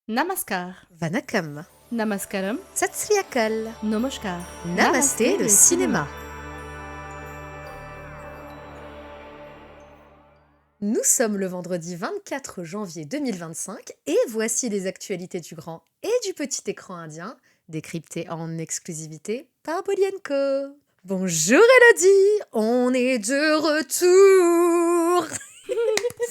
Namaskar, Vanakkam, Namaskaram, Sat Sri Akal, Namaskar. Namasté le cinéma. Nous sommes le vendredi 24 janvier 2025 et voici les actualités du grand et du petit écran indien, décryptées en exclusivité par Bolienko. Bonjour Elodie, on est de retour.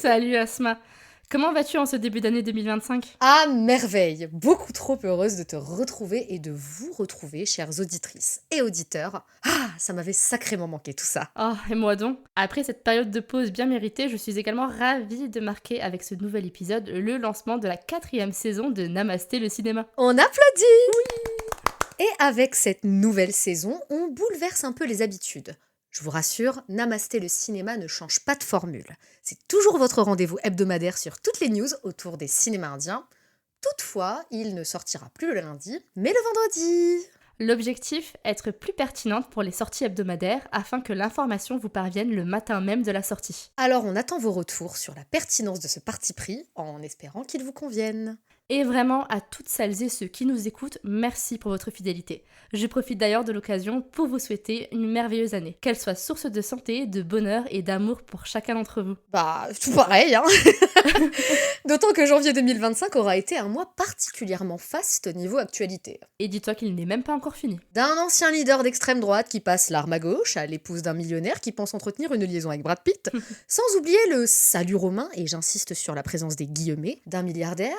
Salut Asma. Comment vas-tu en ce début d'année 2025? À merveille, beaucoup trop heureuse de te retrouver et de vous retrouver, chères auditrices et auditeurs. Ah, ça m'avait sacrément manqué tout ça. Oh, et moi donc. Après cette période de pause bien méritée, je suis également ravie de marquer avec ce nouvel épisode le lancement de la 4e saison de Namasté le cinéma. On applaudit. Et avec cette nouvelle saison, on bouleverse un peu les habitudes. Je vous rassure, Namasté le cinéma ne change pas de formule. C'est toujours votre rendez-vous hebdomadaire sur toutes les news autour des cinémas indiens. Toutefois, il ne sortira plus le lundi, mais le vendredi. L'objectif, être plus pertinente pour les sorties hebdomadaires afin que l'information vous parvienne le matin même de la sortie. Alors on attend vos retours sur la pertinence de ce parti pris, en espérant qu'il vous convienne. Et vraiment, à toutes celles et ceux qui nous écoutent, merci pour votre fidélité. Je profite d'ailleurs de l'occasion pour vous souhaiter une merveilleuse année. Qu'elle soit source de santé, de bonheur et d'amour pour chacun d'entre vous. Bah, tout pareil, hein. D'autant que janvier 2025 aura été un mois particulièrement faste niveau actualité. Et dis-toi qu'il n'est même pas encore fini. D'un ancien leader d'extrême droite qui passe l'arme à gauche à l'épouse d'un millionnaire qui pense entretenir une liaison avec Brad Pitt, sans oublier le salut romain, et j'insiste sur la présence des guillemets, d'un milliardaire.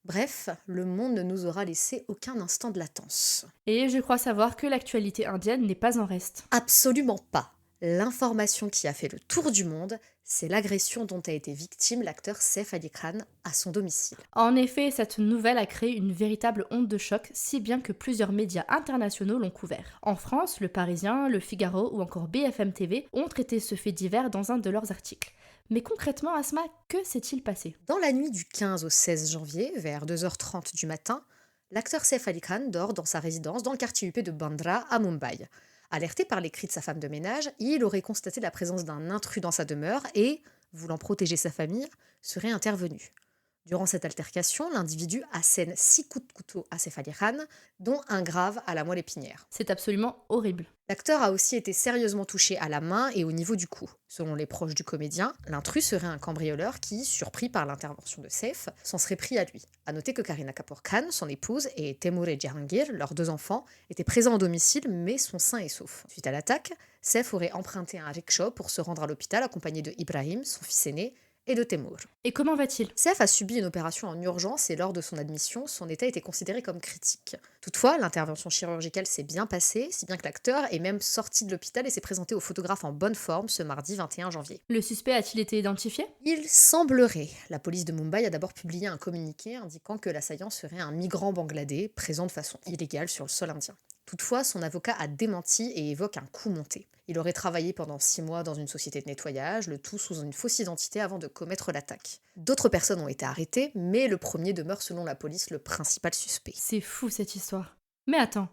Bref, le monde ne nous aura laissé aucun instant de latence. Et je crois savoir que l'actualité indienne n'est pas en reste. Absolument pas. L'information qui a fait le tour du monde, c'est l'agression dont a été victime l'acteur Saif Ali Khan à son domicile. En effet, cette nouvelle a créé une véritable onde de choc, si bien que plusieurs médias internationaux l'ont couvert. En France, Le Parisien, Le Figaro ou encore BFM TV ont traité ce fait divers dans un de leurs articles. Mais concrètement, Asma, que s'est-il passé? Dans la nuit du 15 au 16 janvier, vers 2h30 du matin, l'acteur Saif Ali Khan dort dans sa résidence dans le quartier huppé de Bandra à Mumbai. Alerté par les cris de sa femme de ménage, il aurait constaté la présence d'un intrus dans sa demeure et, voulant protéger sa famille, serait intervenu. Durant cette altercation, l'individu assène 6 coups de couteau à Saif Ali Khan, dont un grave à la moelle épinière. C'est absolument horrible. L'acteur a aussi été sérieusement touché à la main et au niveau du cou. Selon les proches du comédien, l'intrus serait un cambrioleur qui, surpris par l'intervention de Saif, s'en serait pris à lui. A noter que Kareena Kapoor Khan, son épouse, et Temur et Jahangir, leurs 2 enfants, étaient présents au domicile mais sont sains et saufs. Suite à l'attaque, Saif aurait emprunté un rickshaw pour se rendre à l'hôpital accompagné de Ibrahim, son fils aîné, et de Temur. Et comment va-t-il? Saif a subi une opération en urgence et lors de son admission, son état était considéré comme critique. Toutefois, l'intervention chirurgicale s'est bien passée, si bien que l'acteur est même sorti de l'hôpital et s'est présenté au photographe en bonne forme ce mardi 21 janvier. Le suspect a-t-il été identifié? Il semblerait. La police de Mumbai a d'abord publié un communiqué indiquant que l'assaillant serait un migrant bangladais présent de façon illégale sur le sol indien. Toutefois, son avocat a démenti et évoque un coup monté. Il aurait travaillé pendant 6 mois dans une société de nettoyage, le tout sous une fausse identité avant de commettre l'attaque. D'autres personnes ont été arrêtées, mais le premier demeure selon la police le principal suspect. C'est fou cette histoire. Mais attends,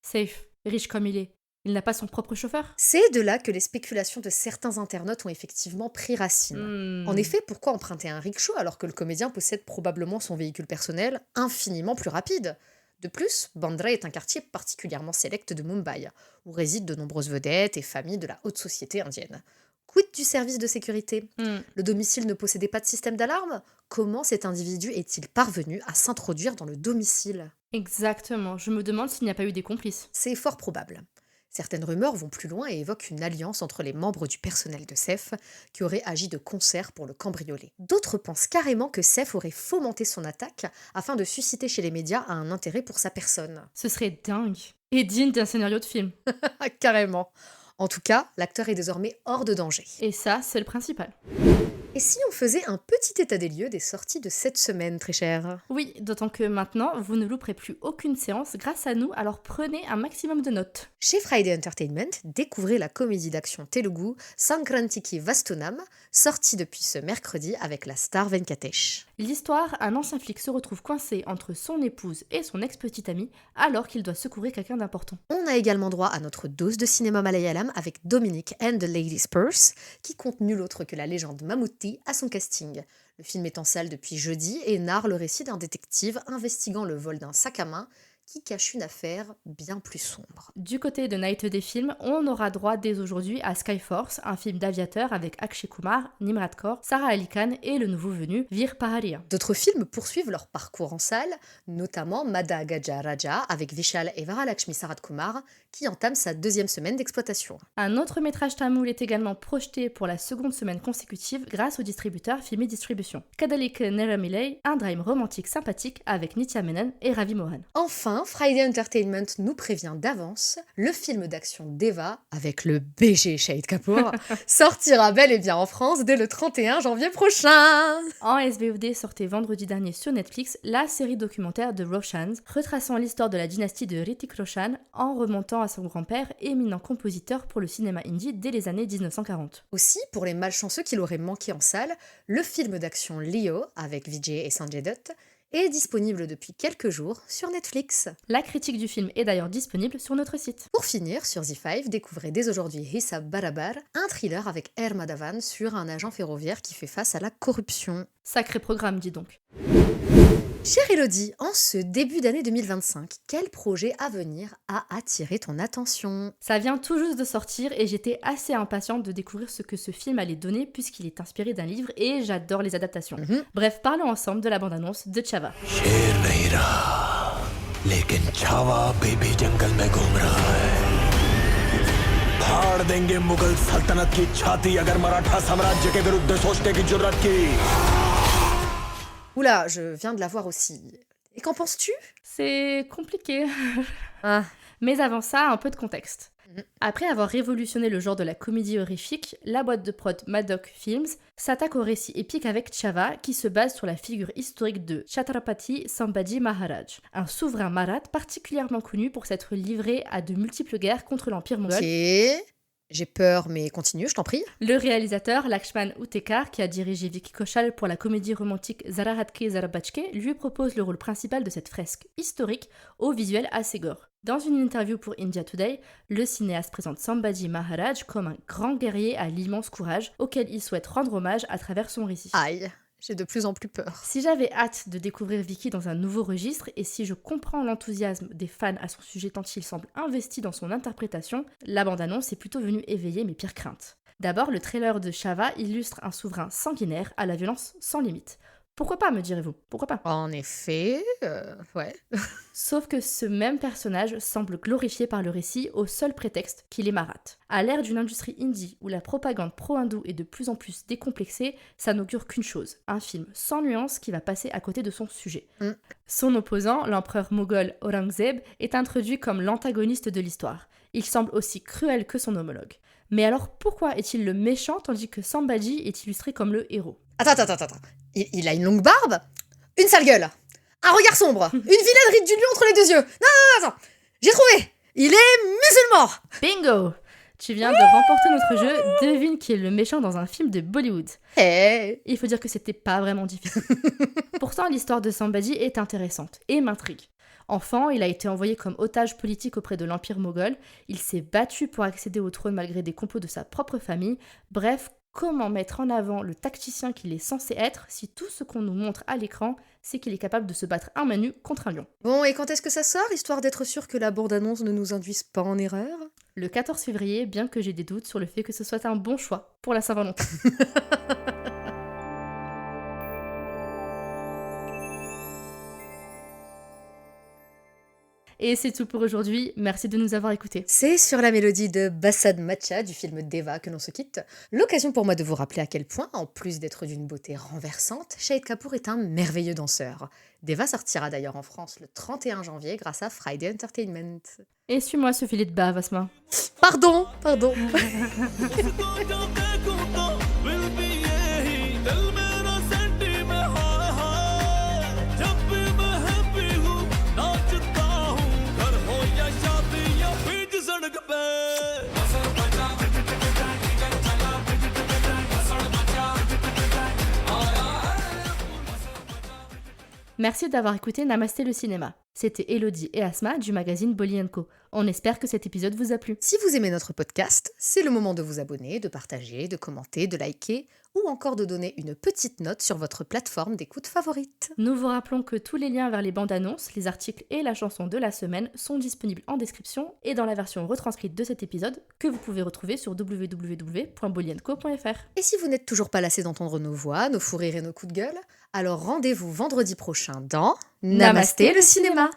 Safe, riche comme il n'a pas son propre chauffeur? C'est de là que les spéculations de certains internautes ont effectivement pris racine. En effet, pourquoi emprunter un rickshaw alors que le comédien possède probablement son véhicule personnel infiniment plus rapide? De plus, Bandra est un quartier particulièrement sélect de Mumbai, où résident de nombreuses vedettes et familles de la haute société indienne. Quid du service de sécurité? Le domicile ne possédait pas de système d'alarme? Comment cet individu est-il parvenu à s'introduire dans le domicile? Exactement, je me demande s'il n'y a pas eu des complices. C'est fort probable. Certaines rumeurs vont plus loin et évoquent une alliance entre les membres du personnel de Saif qui auraient agi de concert pour le cambrioler. D'autres pensent carrément que Saif aurait fomenté son attaque afin de susciter chez les médias un intérêt pour sa personne. Ce serait dingue. Et digne d'un scénario de film. Carrément. En tout cas, l'acteur est désormais hors de danger. Et ça, c'est le principal. Et si on faisait un petit état des lieux des sorties de cette semaine, très chère? Oui, d'autant que maintenant, vous ne louperez plus aucune séance grâce à nous, alors prenez un maximum de notes. Chez Friday Entertainment, découvrez la comédie d'action telugu Sankrantiki Vastunam, sortie depuis ce mercredi avec la star Venkatesh. L'histoire, un ancien flic se retrouve coincé entre son épouse et son ex-petite amie alors qu'il doit secourir quelqu'un d'important. On a également droit à notre dose de cinéma malayalam avec Dominic and the Lady's Purse, qui compte nul autre que la légende Mammootty Mutti à son casting. Le film est en salle depuis jeudi et narre le récit d'un détective investiguant le vol d'un sac à main qui cache une affaire bien plus sombre. Du côté de Night des films, on aura droit dès aujourd'hui à Skyforce, un film d'aviateur avec Akshay Kumar, Nimrat Kaur, Sarah Ali Khan et le nouveau venu Veer Paharia. D'autres films poursuivent leur parcours en salle, notamment Madha Gaja Raja avec Vishal et Varalakshmi Sarathkumar qui entame sa 2e semaine d'exploitation. Un autre métrage tamoul est également projeté pour la 2e semaine consécutive grâce au distributeur Filmi Distribution. Kadalik Neramilay, un drame romantique sympathique avec Nitya Menon et Ravi Mohan. Enfin, Friday Entertainment nous prévient d'avance, le film d'action Deva, avec le BG Shahid Kapoor, sortira bel et bien en France dès le 31 janvier prochain. En SVOD sortait vendredi dernier sur Netflix la série documentaire de Roshans, retraçant l'histoire de la dynastie de Hrithik Roshan en remontant à son grand-père, éminent compositeur pour le cinéma indie dès les années 1940. Aussi, pour les malchanceux qui l'auraient manqué en salle, le film d'action Leo, avec Vijay et Sanjay Dutt, est disponible depuis quelques jours sur Netflix. La critique du film est d'ailleurs disponible sur notre site. Pour finir, sur The5, découvrez dès aujourd'hui Hisab Barabar, un thriller avec R. Madhavan sur un agent ferroviaire qui fait face à la corruption. Sacré programme, dis donc. Chère Elodie, en ce début d'année 2025, quel projet à venir a attiré ton attention? Ça vient tout juste de sortir et j'étais assez impatiente de découvrir ce que ce film allait donner puisqu'il est inspiré d'un livre et j'adore les adaptations. Bref, parlons ensemble de la bande-annonce de Chava. शेर नहीं रहा, लेकिन छावा बेबी जंगल में घूम रहा है। फाड़ देंगे मुगल सल्तनत की छाती अगर मराठा साम्राज्य के विरुद्ध सोचने की जुर्रत की। Oula, je viens de la voir aussi. Et qu'en penses-tu? C'est compliqué. Ah. Mais avant ça, un peu de contexte. Après avoir révolutionné le genre de la comédie horrifique, la boîte de prod Madoc Films s'attaque au récit épique avec Chava qui se base sur la figure historique de Chhatrapati Sambhaji Maharaj, un souverain marathe particulièrement connu pour s'être livré à de multiples guerres contre l'Empire mongol. Ok, j'ai peur, mais continue, je t'en prie. Le réalisateur Lakshman Uttekar, qui a dirigé Vicky Kaushal pour la comédie romantique Zara Hatke Zara Bachke, lui propose le rôle principal de cette fresque historique au visuel assez gore. Dans une interview pour India Today, le cinéaste présente Sambhaji Maharaj comme un grand guerrier à l'immense courage auquel il souhaite rendre hommage à travers son récit. Aïe, j'ai de plus en plus peur. Si j'avais hâte de découvrir Vicky dans un nouveau registre et si je comprends l'enthousiasme des fans à son sujet tant il semble investi dans son interprétation, la bande-annonce est plutôt venue éveiller mes pires craintes. D'abord, le trailer de Chava illustre un souverain sanguinaire à la violence sans limite. Pourquoi pas, me direz-vous? Pourquoi pas? En effet, ouais. Sauf que ce même personnage semble glorifié par le récit au seul prétexte qu'il est marathe. À l'ère d'une industrie indie où la propagande pro-hindoue est de plus en plus décomplexée, ça n'augure qu'une chose, un film sans nuance qui va passer à côté de son sujet. Son opposant, l'empereur moghol Aurangzeb, est introduit comme l'antagoniste de l'histoire. Il semble aussi cruel que son homologue. Mais alors pourquoi est-il le méchant tandis que Sambhaji est illustré comme le héros? Attends. Il a une longue barbe, une sale gueule, un regard sombre, une vilaine ride du lion entre les deux yeux. Non, attends, j'ai trouvé. Il est musulman. Bingo! Tu viens de remporter notre jeu, devine qui est le méchant dans un film de Bollywood. Hey. Il faut dire que c'était pas vraiment difficile. Pourtant, l'histoire de Sambhaji est intéressante et m'intrigue. Enfant, il a été envoyé comme otage politique auprès de l'Empire moghol, il s'est battu pour accéder au trône malgré des complots de sa propre famille, bref, comment mettre en avant le tacticien qu'il est censé être si tout ce qu'on nous montre à l'écran, c'est qu'il est capable de se battre à main nue contre un lion? Bon, et quand est-ce que ça sort, histoire d'être sûr que la bande-annonce ne nous induise pas en erreur? Le 14 février, bien que j'ai des doutes sur le fait que ce soit un bon choix pour la Saint-Valentin. Et c'est tout pour aujourd'hui, merci de nous avoir écoutés. C'est sur la mélodie de Basad Matcha du film Deva que l'on se quitte. L'occasion pour moi de vous rappeler à quel point, en plus d'être d'une beauté renversante, Shahid Kapoor est un merveilleux danseur. Deva sortira d'ailleurs en France le 31 janvier grâce à Friday Entertainment. Et suis-moi ce filet de bave, Asma. Pardon. Merci d'avoir écouté Namasté le cinéma. C'était Elodie et Asma du magazine Bolly & Co. On espère que cet épisode vous a plu. Si vous aimez notre podcast, c'est le moment de vous abonner, de partager, de commenter, de liker ou encore de donner une petite note sur votre plateforme d'écoute favorite. Nous vous rappelons que tous les liens vers les bandes annonces, les articles et la chanson de la semaine sont disponibles en description et dans la version retranscrite de cet épisode que vous pouvez retrouver sur www.bolienco.fr. Et si vous n'êtes toujours pas lassé d'entendre nos voix, nos fous rires et nos coups de gueule, alors rendez-vous vendredi prochain dans Namasté le cinéma.